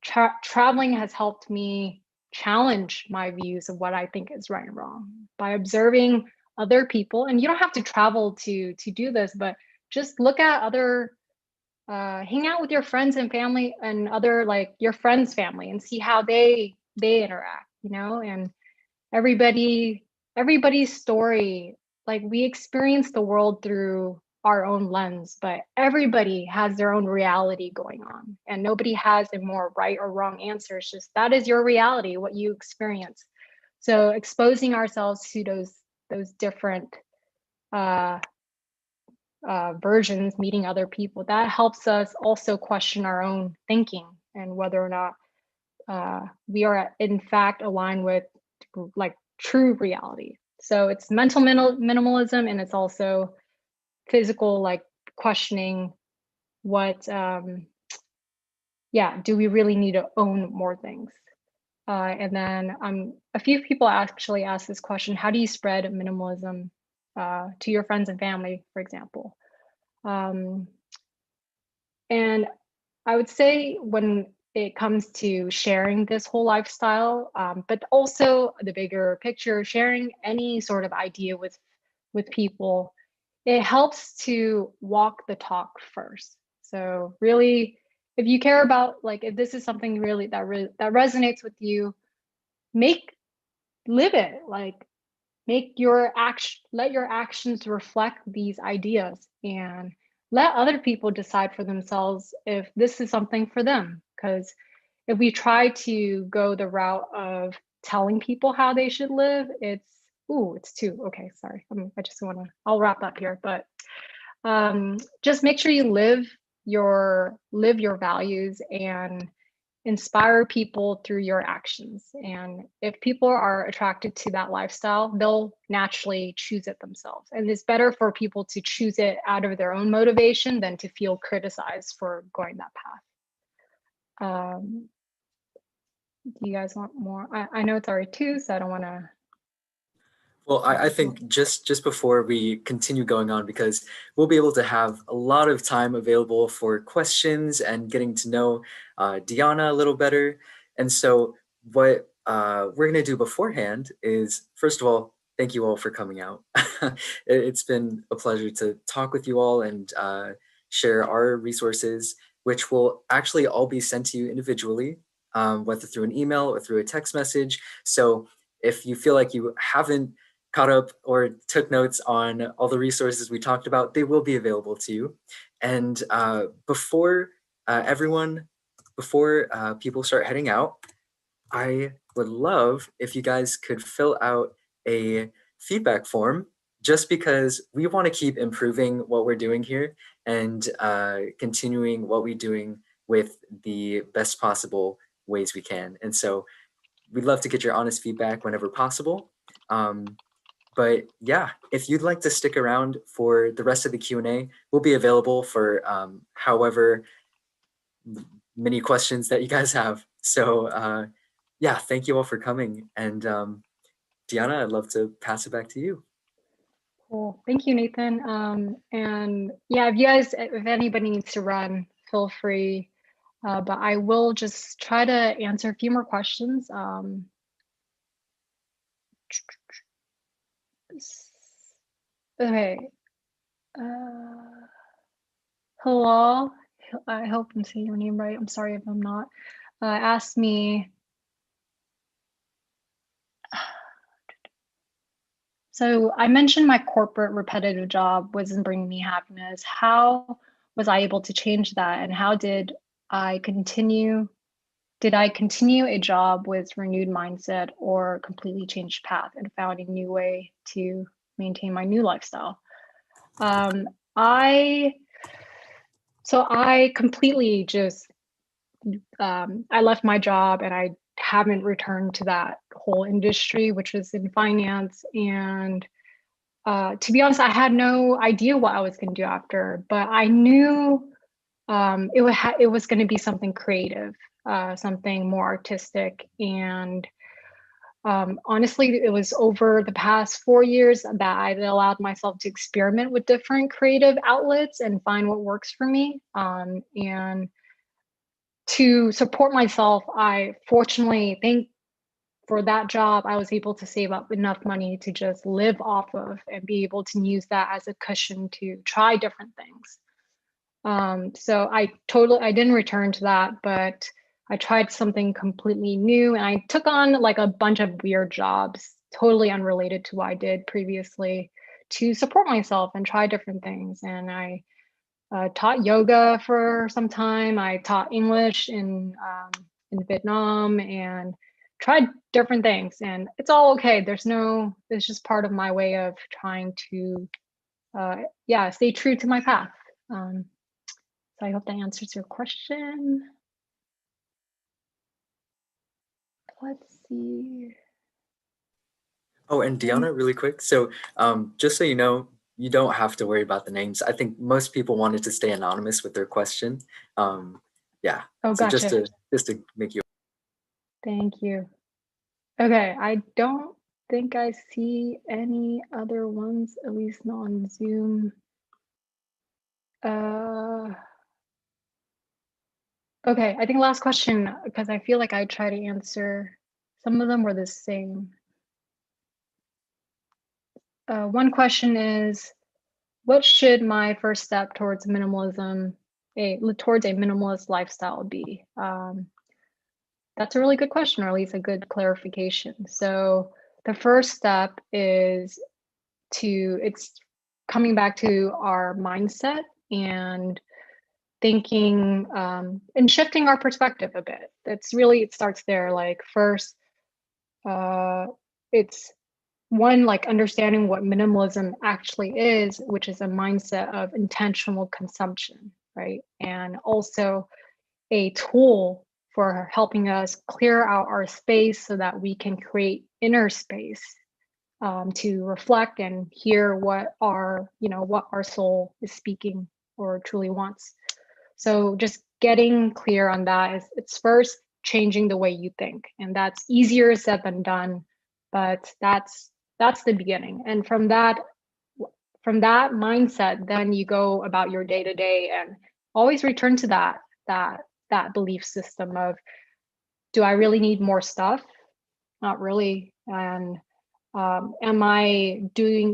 traveling has helped me challenge my views of what I think is right and wrong by observing other people. And you don't have to travel to do this, but just look at hang out with your friends and family and other, like your friends' family, and see how they interact, and everybody's story. Like, we experience the world through our own lens, but everybody has their own reality going on, and nobody has a more right or wrong answer. It's just, that is your reality, what you experience. So exposing ourselves to those different versions, meeting other people, that helps us also question our own thinking and whether or not we are in fact aligned with like true reality. So it's mental minimalism, and it's also physical, like questioning what do we really need to own more things? And then a few people actually asked this question: how do you spread minimalism to your friends and family, for example? And I would say when it comes to sharing this whole lifestyle, but also the bigger picture, sharing any sort of idea with people, it helps to walk the talk first. So really, if you care about, like, if this is something really that resonates with you, live it. Like, let your actions reflect these ideas, and let other people decide for themselves if this is something for them. Because if we try to go the route of telling people how they should live, it's too, okay, sorry. I'll wrap up here, but just make sure you live your values and inspire people through your actions. And if people are attracted to that lifestyle, they'll naturally choose it themselves. And it's better for people to choose it out of their own motivation than to feel criticized for going that path. Do you guys want more? I know it's already 2, so I don't want to. Well, I think just before we continue going on, because we'll be able to have a lot of time available for questions and getting to know Deanna a little better. And so what we're going to do beforehand is, first of all, thank you all for coming out. It's been a pleasure to talk with you all and share our resources, which will actually all be sent to you individually, whether through an email or through a text message. So if you feel like you haven't caught up or took notes on all the resources we talked about, they will be available to you. And before people start heading out, I would love if you guys could fill out a feedback form, just because we want to keep improving what we're doing here and continuing what we're doing with the best possible ways we can. And so we'd love to get your honest feedback whenever possible. But yeah, if you'd like to stick around for the rest of the Q&A, we'll be available for however many questions that you guys have. So yeah, thank you all for coming. And Deanna, I'd love to pass it back to you. Cool. Thank you, Nathan. And yeah, if anybody needs to run, feel free. But I will just try to answer a few more questions. Okay. Hello. I hope I'm saying your name right. I'm sorry if I'm not. Asked me. So I mentioned my corporate repetitive job wasn't bringing me happiness. How was I able to change that? And how did I continue a job with renewed mindset, or completely changed path and found a new way to maintain my new lifestyle? I completely just, I left my job and I haven't returned to that whole industry, which was in finance. And to be honest, I had no idea what I was going to do after, but I knew it was going to be something creative, something more artistic. And honestly, it was over the past 4 years that I allowed myself to experiment with different creative outlets and find what works for me. And to support myself, I fortunately think for that job, I was able to save up enough money to just live off of and be able to use that as a cushion to try different things. So I didn't return to that, but I tried something completely new, and I took on like a bunch of weird jobs, totally unrelated to what I did previously, to support myself and try different things. And I taught yoga for some time. I taught English in Vietnam and tried different things, and it's all okay. It's just part of my way of trying to, stay true to my path. So I hope that answers your question. Let's see. Oh, and Deanna, really quick. So just so you know, you don't have to worry about the names. I think most people wanted to stay anonymous with their question. Yeah. Oh, so gotcha. just to make you. Thank you. Okay, I don't think I see any other ones, at least not on Zoom. Okay, I think last question, because I feel like I try to answer, some of them were the same. One question is, what should my first step towards minimalism, towards a minimalist lifestyle be? That's a really good question, or at least a good clarification. So the first step is it's coming back to our mindset and thinking and shifting our perspective a bit. It starts there. Like first, it's one, like understanding what minimalism actually is, which is a mindset of intentional consumption, right? And also a tool for helping us clear out our space so that we can create inner space to reflect and hear what our soul is speaking or truly wants. So just getting clear on that it's first changing the way you think, and that's easier said than done, but that's the beginning. And from that mindset, then you go about your day to day and always return to that belief system of, do I really need more stuff? Not really. And am I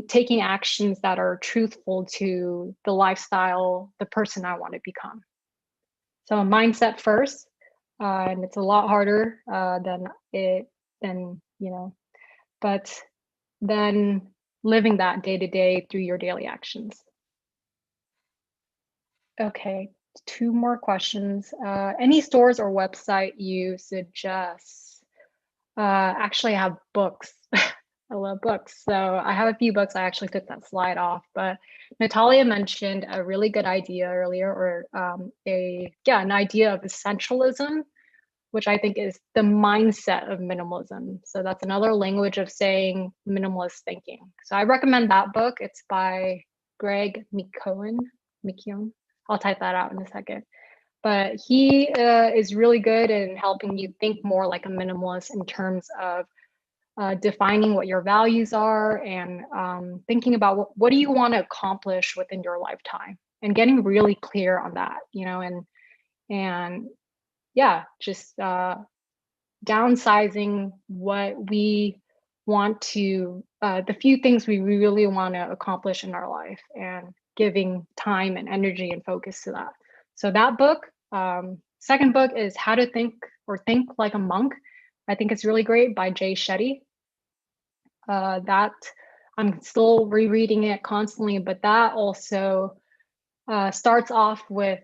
taking actions that are truthful to the lifestyle, the person I want to become? So mindset first, and it's a lot harder but then living that day to day through your daily actions. Okay, 2 more questions. Any stores or website you suggest? Actually, I have books. I love books. So I have a few books. I actually took that slide off, but Natalia mentioned a really good idea earlier, or an idea of essentialism, which I think is the mindset of minimalism. So that's another language of saying minimalist thinking. So I recommend that book. It's by Greg McKeown. I'll type that out in a second. But he is really good in helping you think more like a minimalist in terms of defining what your values are and thinking about what do you want to accomplish within your lifetime, and getting really clear on that, and yeah, just downsizing what we want to, the few things we really want to accomplish in our life, and giving time and energy and focus to that. So that book. Second book is How to Think Like a Monk. I think it's really great, by Jay Shetty. That I'm still rereading it constantly, but that also starts off with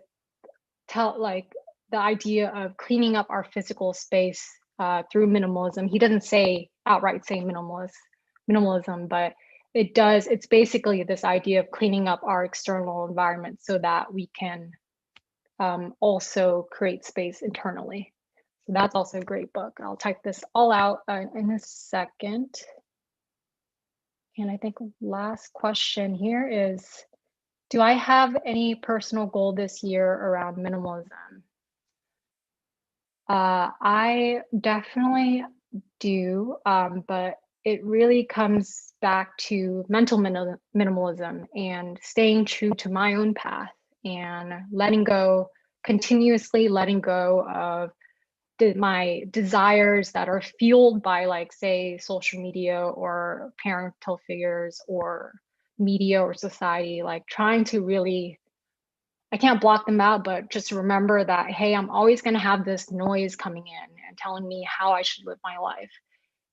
the idea of cleaning up our physical space through minimalism. He doesn't outright say minimalism, but it's basically this idea of cleaning up our external environment so that we can also create space internally. So that's also a great book. I'll type this all out in a second. And I think last question here is, do I have any personal goal this year around minimalism? I definitely do, but it really comes back to mental minimalism and staying true to my own path and continuously letting go of my desires that are fueled by, like, say, social media or parental figures or media or society, like trying to really, I can't block them out, but just remember that, hey, I'm always going to have this noise coming in and telling me how I should live my life.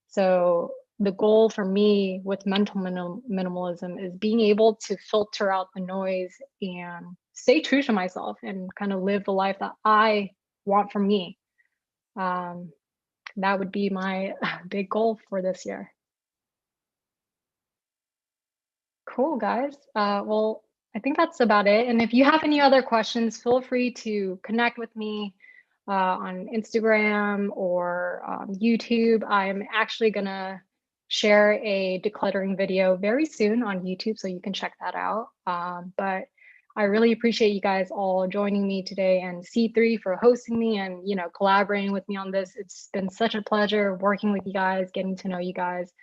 So the goal for me with mental minimalism is being able to filter out the noise and stay true to myself and kind of live the life that I want for me. That would be my big goal for this year. Cool, guys. Well, I think that's about it. And if you have any other questions, feel free to connect with me on Instagram or YouTube. I'm actually gonna share a decluttering video very soon on YouTube, so you can check that out. But I really appreciate you guys all joining me today, and C3 for hosting me and collaborating with me on this. It's been such a pleasure working with you guys, getting to know you guys.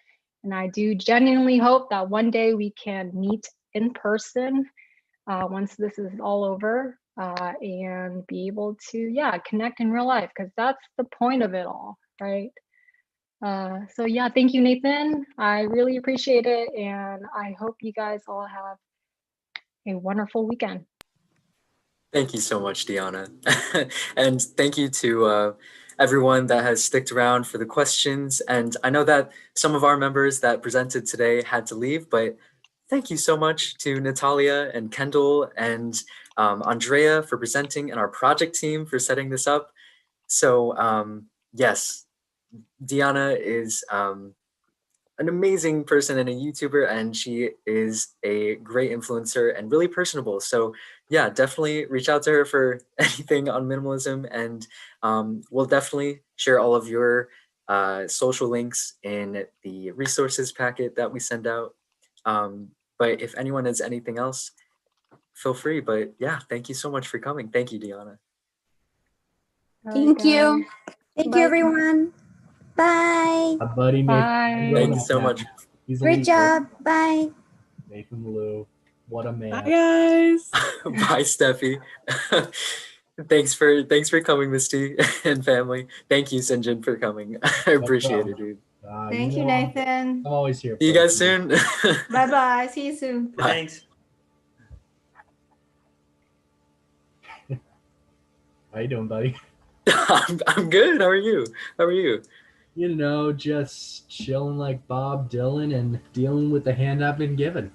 And I do genuinely hope that one day we can meet in person once this is all over, and be able to, yeah, connect in real life, because that's the point of it all, right? So yeah, thank you, Nathan. I really appreciate it, and I hope you guys all have a wonderful weekend. Thank you so much, Deanna. And thank you to everyone that has sticked around for the questions. And I know that some of our members that presented today had to leave, but thank you so much to Natalia and Kendall and Andrea for presenting, and our project team for setting this up. So yes, Deanna is an amazing person and a YouTuber, and she is a great influencer and really personable. So yeah, definitely reach out to her for anything on minimalism, and we'll definitely share all of your social links in the resources packet that we send out. But if anyone has anything else, feel free. But yeah, thank you so much for coming. Thank you, Deanna. Thank you. Thank Bye. you, everyone. Bye. My buddy Bye. Nathan. Thank you so much. He's a Great leader. job. Bye. Nathan Lou. What a man. Bye, guys. Bye, Steffi. Thanks for coming, Misty and family. Thank you, Sinjin, for coming. I appreciate it, dude. Thank you, know I'm Nathan. always here. See you guys soon. Bye-bye. See you soon. Bye. Thanks. How you doing, buddy? I'm good. How are you? How are you? You know, just chilling like Bob Dylan and dealing with the hand I've been given.